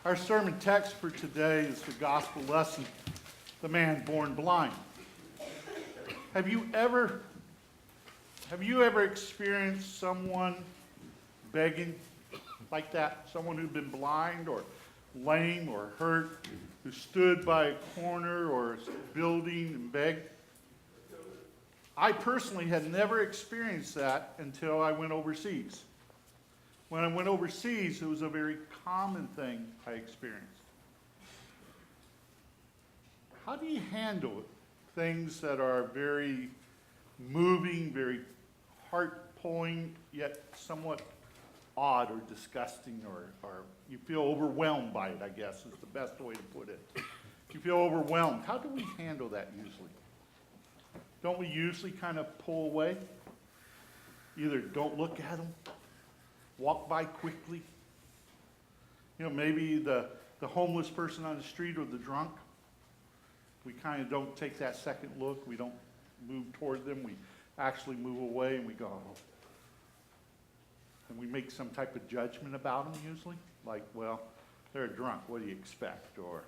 Our sermon text for today is the gospel lesson, the man born blind. Have you ever experienced someone begging like that? Someone who'd been blind or lame or hurt, who stood by a corner or a building and begged? I personally had never experienced that until I went overseas. When I went overseas, it was a very common thing I experienced. How do you handle things that are very moving, very heart-pulling, yet somewhat odd or disgusting, or you feel overwhelmed by it, I guess, is the best way to put it. You feel overwhelmed. How do we handle that usually? Don't we usually kind of pull away? Either don't look at them, walk by quickly. You know, maybe the homeless person on the street or the drunk. We kind of don't take that second look. We don't move toward them. We actually move away and we go, oh. And we make some type of judgment about them usually. Like, well, they're a drunk. What do you expect? Or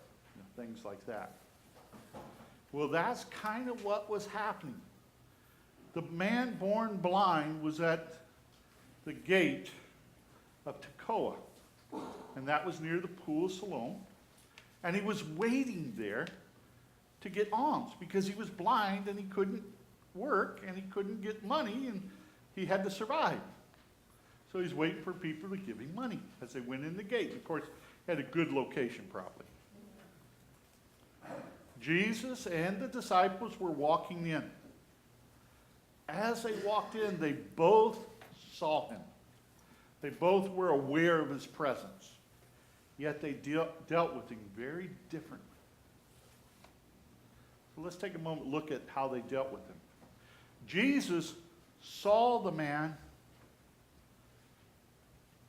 things like that. Well, that's kind of what was happening. The man born blind was at the gate of Tekoa, and that was near the pool of Siloam, and he was waiting there to get alms because he was blind and he couldn't work and he couldn't get money and he had to survive. So he's waiting for people to give him money as they went in the gate. Of course, he had a good location probably. Jesus and the disciples were walking in. As they walked in, they both saw him. They both were aware of his presence. Yet they dealt with him very differently. So let's take a moment and look at how they dealt with him. Jesus saw the man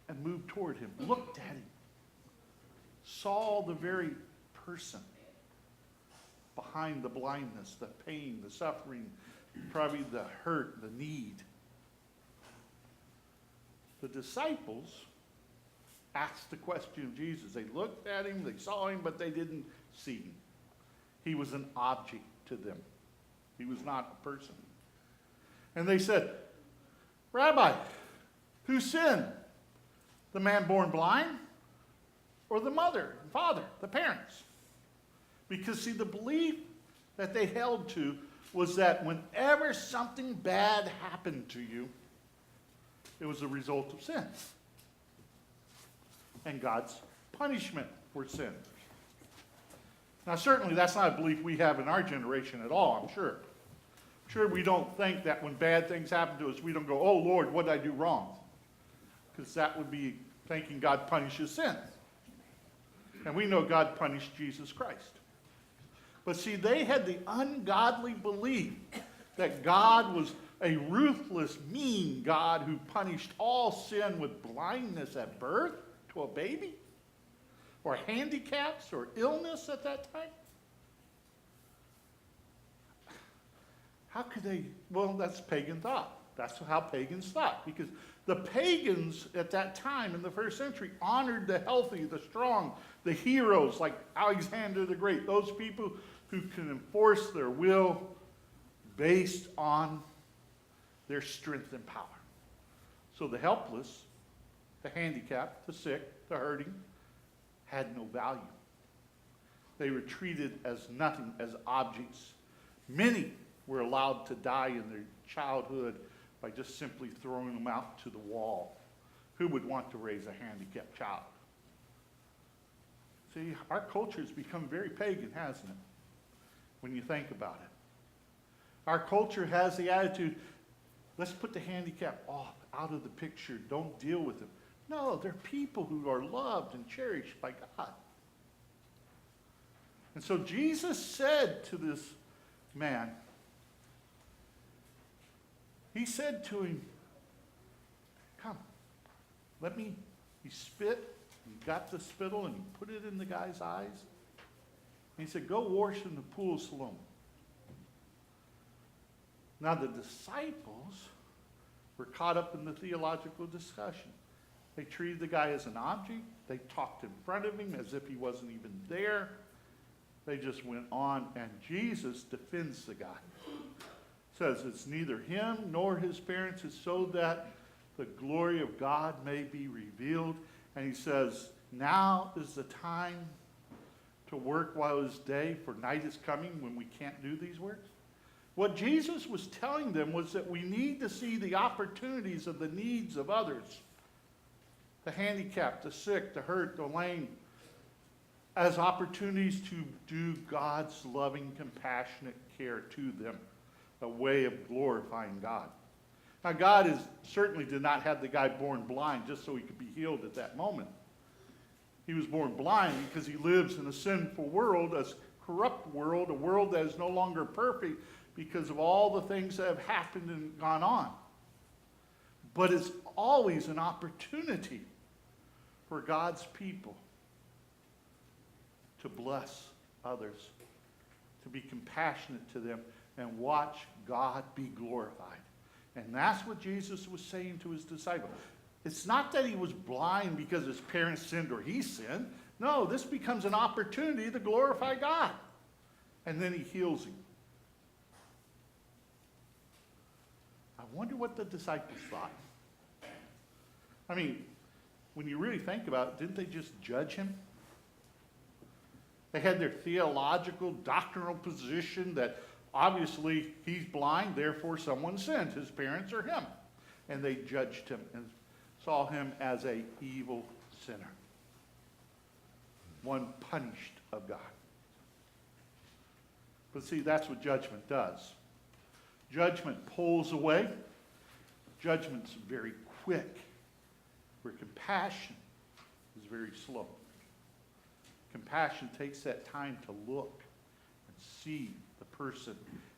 and moved toward him, looked at him, saw the very person behind the blindness, the pain, the suffering, probably the hurt, the need. The disciples asked the question of Jesus. They looked at him, they saw him, but they didn't see him. He was an object to them. He was not a person. And they said, Rabbi, who sinned? The man born blind or the mother and father, the parents? Because, see, the belief that they held to was that whenever something bad happened to you, it was a result of sin and God's punishment for sin. Now, certainly that's not a belief we have in our generation at all, I'm sure. Sure, we don't think that when bad things happen to us, we don't go, oh, Lord, what did I do wrong? Because that would be thinking God punishes sin. And we know God punished Jesus Christ. But see, they had the ungodly belief that God was a ruthless, mean God who punished all sin with blindness at birth to a baby, or handicaps, or illness at that time. How could they? Well, that's pagan thought. That's how pagans thought. Because the pagans at that time in the first century honored the healthy, the strong, the heroes like Alexander the Great, those people who can enforce their will based on their strength and power. So the helpless, the handicapped, the sick, the hurting, had no value. They were treated as nothing, as objects. Many were allowed to die in their childhood by just simply throwing them out to the wall. Who would want to raise a handicapped child? See, our culture has become very pagan, hasn't it? When you think about it. Our culture has the attitude, let's put the handicap off, out of the picture. Don't deal with them. No, they're people who are loved and cherished by God. And so Jesus said to this man, he said to him, come, he spit, he got the spittle and he put it in the guy's eyes. And he said, go wash in the pool of Siloam. Now the disciples were caught up in the theological discussion. They treated the guy as an object. They talked in front of him as if he wasn't even there. They just went on, and Jesus defends the guy. Says it's neither him nor his parents, it's so that the glory of God may be revealed. And he says, now is the time to work while it is day, for night is coming when we can't do these works. What Jesus was telling them was that we need to see the opportunities of the needs of others, the handicapped, the sick, the hurt, the lame, as opportunities to do God's loving, compassionate care to them, a way of glorifying God. Now, God certainly did not have the guy born blind just so he could be healed at that moment. He was born blind because he lives in a sinful world, a corrupt world, a world that is no longer perfect because of all the things that have happened and gone on. But it's always an opportunity for God's people to bless others, to be compassionate to them, and watch God be glorified. And that's what Jesus was saying to his disciples. It's not that he was blind because his parents sinned or he sinned. No, this becomes an opportunity to glorify God. And then he heals him. I wonder what the disciples thought. I mean, when you really think about it, didn't they just judge him? They had their theological, doctrinal position that obviously he's blind, therefore someone sinned, his parents or him. And they judged him and saw him as an evil sinner, one punished of God. But see, that's what judgment does. Judgment pulls away. Judgment's very quick, where compassion is very slow. Compassion takes that time to look and see the person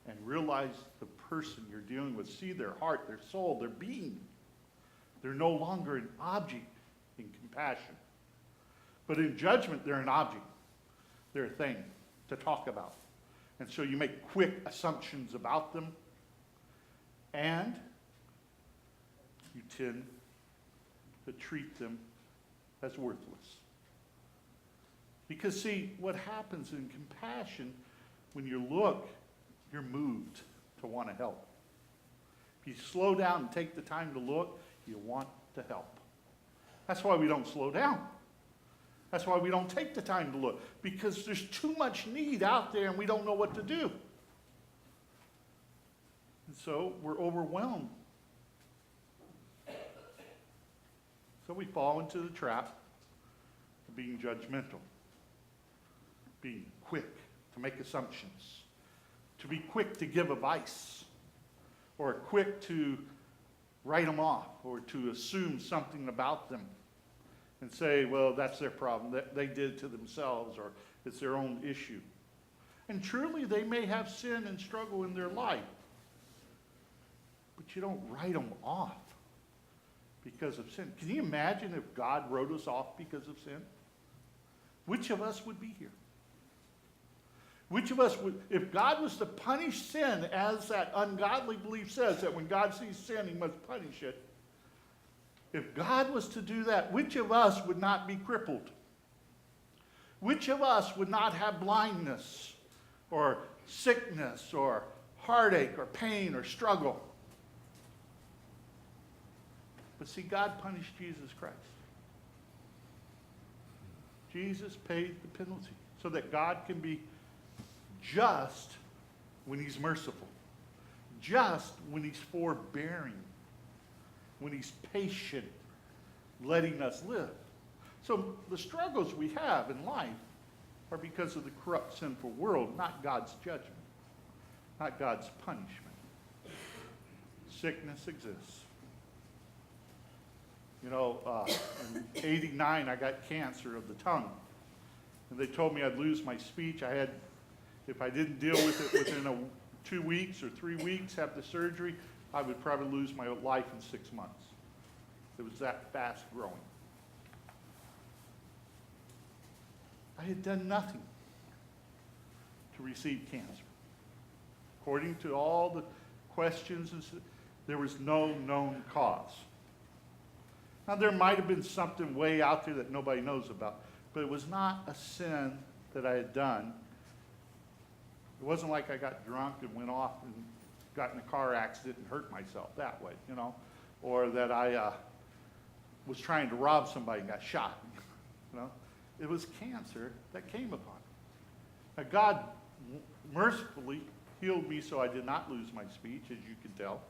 and realize the person you're dealing with. See their heart, their soul, their being. They're no longer an object in compassion. But in judgment, they're an object. They're a thing to talk about. And so you make quick assumptions about them. And you tend to treat them as worthless. Because see, what happens in compassion, when you look, you're moved to want to help. If you slow down and take the time to look, you want to help. That's why we don't slow down. That's why we don't take the time to look. Because there's too much need out there and we don't know what to do. And so we're overwhelmed. So we fall into the trap of being judgmental. Being quick to make assumptions. To be quick to give advice. Or quick to write them off. Or to assume something about them. And say, well, that's their problem. That they did it to themselves. Or it's their own issue. And truly they may have sin and struggle in their life. But you don't write them off because of sin. Can you imagine if God wrote us off because of sin? Which of us would be here? Which of us would, if God was to punish sin, as that ungodly belief says, that when God sees sin, he must punish it. If God was to do that, which of us would not be crippled? Which of us would not have blindness or sickness or heartache or pain or struggle? But see, God punished Jesus Christ. Jesus paid the penalty so that God can be just when he's merciful, just when he's forbearing, when he's patient, letting us live. So the struggles we have in life are because of the corrupt, sinful world, not God's judgment, not God's punishment. Sickness exists. You know, in '89, I got cancer of the tongue. And they told me I'd lose my speech. If I didn't deal with it within 2 weeks or 3 weeks, have the surgery, I would probably lose my life in 6 months. It was that fast growing. I had done nothing to receive cancer. According to all the questions, there was no known cause. Now, there might have been something way out there that nobody knows about, but it was not a sin that I had done. It wasn't like I got drunk and went off and got in a car accident and hurt myself that way, or that I was trying to rob somebody and got shot, It was cancer that came upon me. Now, God mercifully healed me so I did not lose my speech, as you can tell.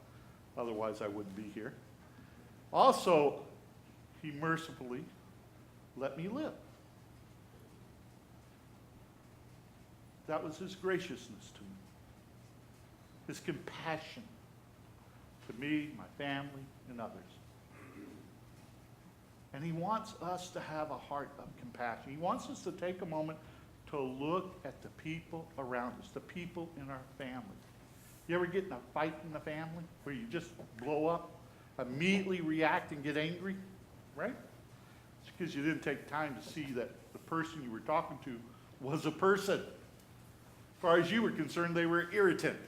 Otherwise, I wouldn't be here. Also, he mercifully let me live. That was his graciousness to me, his compassion to me, my family, and others. And he wants us to have a heart of compassion. He wants us to take a moment to look at the people around us, the people in our family. You ever get in a fight in the family where you just blow up, immediately react and get angry, right? It's because you didn't take time to see that the person you were talking to was a person. As far as you were concerned, they were irritant,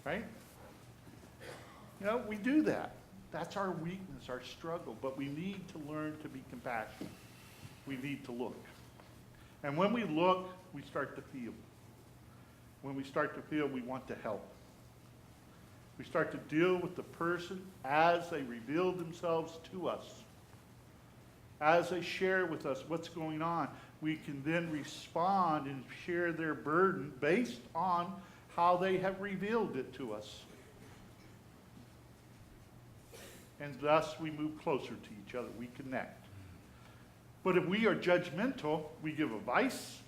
right? We do that. That's our weakness, our struggle, but we need to learn to be compassionate. We need to look. And when we look, we start to feel. When we start to feel, we want to help. We start to deal with the person as they reveal themselves to us. As they share with us what's going on, we can then respond and share their burden based on how they have revealed it to us. And thus we move closer to each other. We connect. But if we are judgmental, we give advice,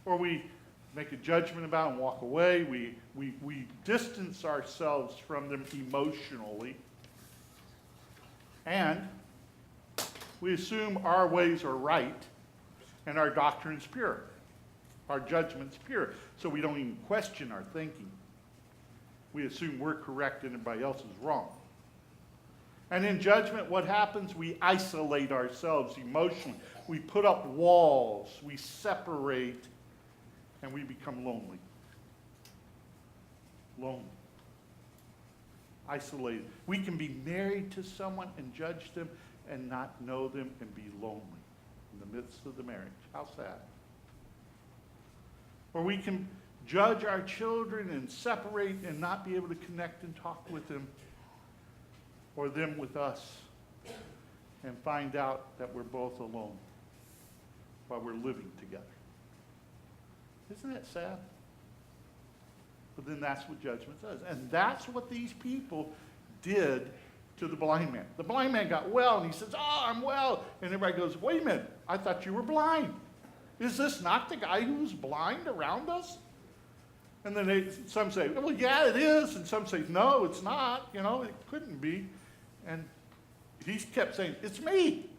or we make a judgment about and walk away. We distance ourselves from them emotionally. And we assume our ways are right and our doctrine's pure. Our judgment's pure. So we don't even question our thinking. We assume we're correct and everybody else is wrong. And in judgment, what happens? We isolate ourselves emotionally. We put up walls. We separate. And we become lonely. Lonely. Isolated. We can be married to someone and judge them and not know them and be lonely in the midst of the marriage. How sad. Or we can judge our children and separate and not be able to connect and talk with them, or them with us, and find out that we're both alone while we're living together. Isn't that sad? But then that's what judgment does. And that's what these people did to the blind man. The blind man got well, and he says, "Oh, I'm well." And everybody goes, "Wait a minute, I thought you were blind. Is this not the guy who's blind around us?" And then some say, "Well, yeah, it is." And some say, "No, it's not. It couldn't be." And he kept saying, "It's me.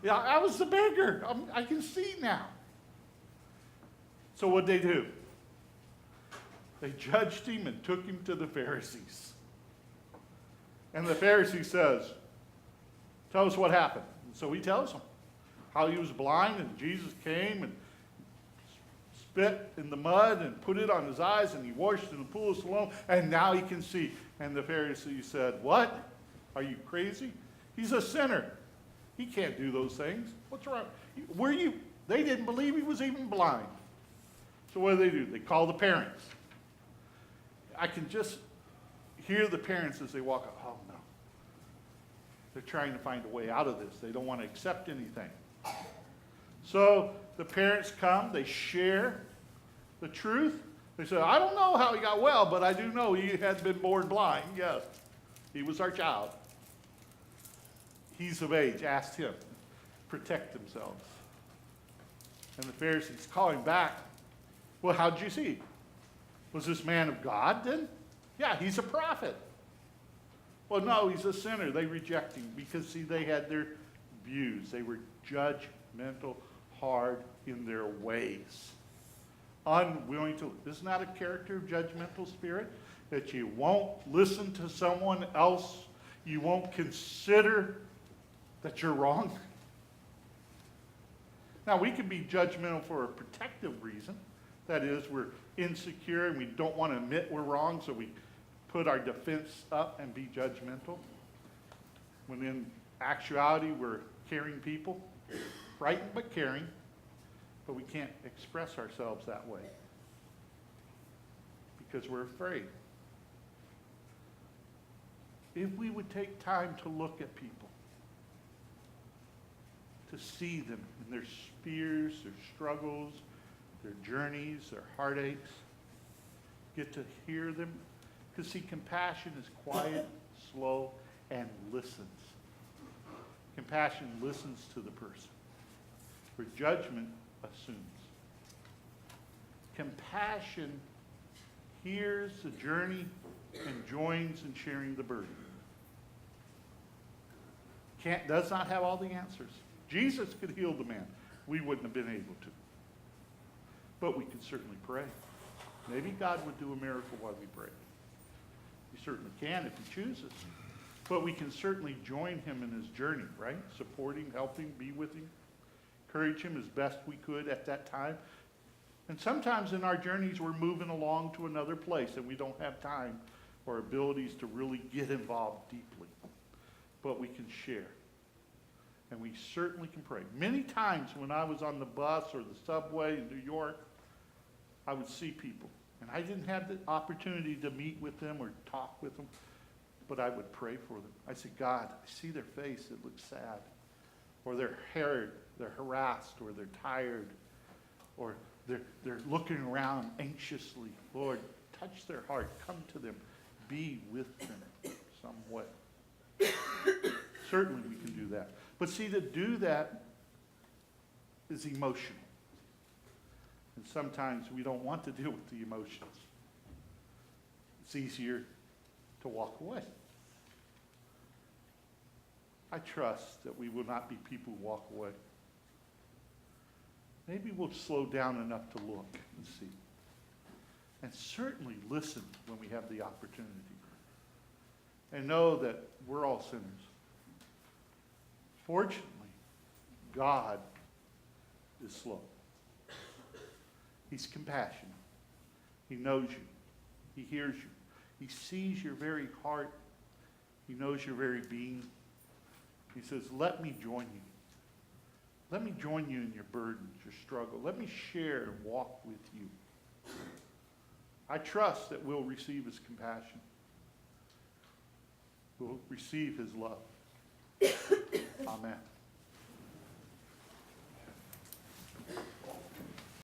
Yeah, I was the beggar. I can see now." So what'd they do? They judged him and took him to the Pharisees. And the Pharisee says, "Tell us what happened." And so he tells them how he was blind and Jesus came and spit in the mud and put it on his eyes and he washed in the pool of Siloam and now he can see. And the Pharisee said, "What? Are you crazy? He's a sinner. He can't do those things. What's wrong? They didn't believe he was even blind." So what do? They call the parents. I can just hear the parents as they walk up. Oh, no. They're trying to find a way out of this. They don't want to accept anything. So the parents come. They share the truth. They say, "I don't know how he got well, but I do know he had been born blind. Yes, he was our child. He's of age. Ask him. Protect themselves." And the Pharisees call him back. "Well, how'd you see? Was this man of God then?" "Yeah, he's a prophet." "Well, no, he's a sinner." They reject him because, see, they had their views. They were judgmental, hard in their ways. Unwilling to. Isn't that a character of judgmental spirit? That you won't listen to someone else. You won't consider that you're wrong. Now, we can be judgmental for a protective reason. That is, we're insecure and we don't want to admit we're wrong, so we put our defense up and be judgmental. when in actuality we're caring people, frightened but caring, but we can't express ourselves that way because we're afraid. If we would take time to look at people, to see them in their fears, their struggles, their journeys, their heartaches, get to hear them, because see, compassion is quiet, slow, and listens. Compassion listens to the person, where judgment assumes. Compassion hears the journey and joins in sharing the burden. Does not have all the answers. Jesus could heal the man. We wouldn't have been able to. But we can certainly pray. Maybe God would do a miracle while we pray. He certainly can if he chooses. But we can certainly join him in his journey, right? Support him, help him, be with him, encourage him as best we could at that time. And sometimes in our journeys we're moving along to another place and we don't have time or abilities to really get involved deeply. But we can share. And we certainly can pray. Many times when I was on the bus or the subway in New York, I would see people. And I didn't have the opportunity to meet with them or talk with them, but I would pray for them. I said, God, I see their face, it looks sad. Or they're harassed, or they're tired, or they're looking around anxiously. Lord, touch their heart, come to them, be with them some way. Certainly we can do that. But see, to do that is emotional. And sometimes we don't want to deal with the emotions. It's easier to walk away. I trust that we will not be people who walk away. Maybe we'll slow down enough to look and see. And certainly listen when we have the opportunity. And know that we're all sinners. Fortunately, God is slow. He's compassionate. He knows you. He hears you. He sees your very heart. He knows your very being. He says, let me join you. Let me join you in your burdens, your struggle. Let me share and walk with you. I trust that we'll receive his compassion. We'll receive his love. Amen.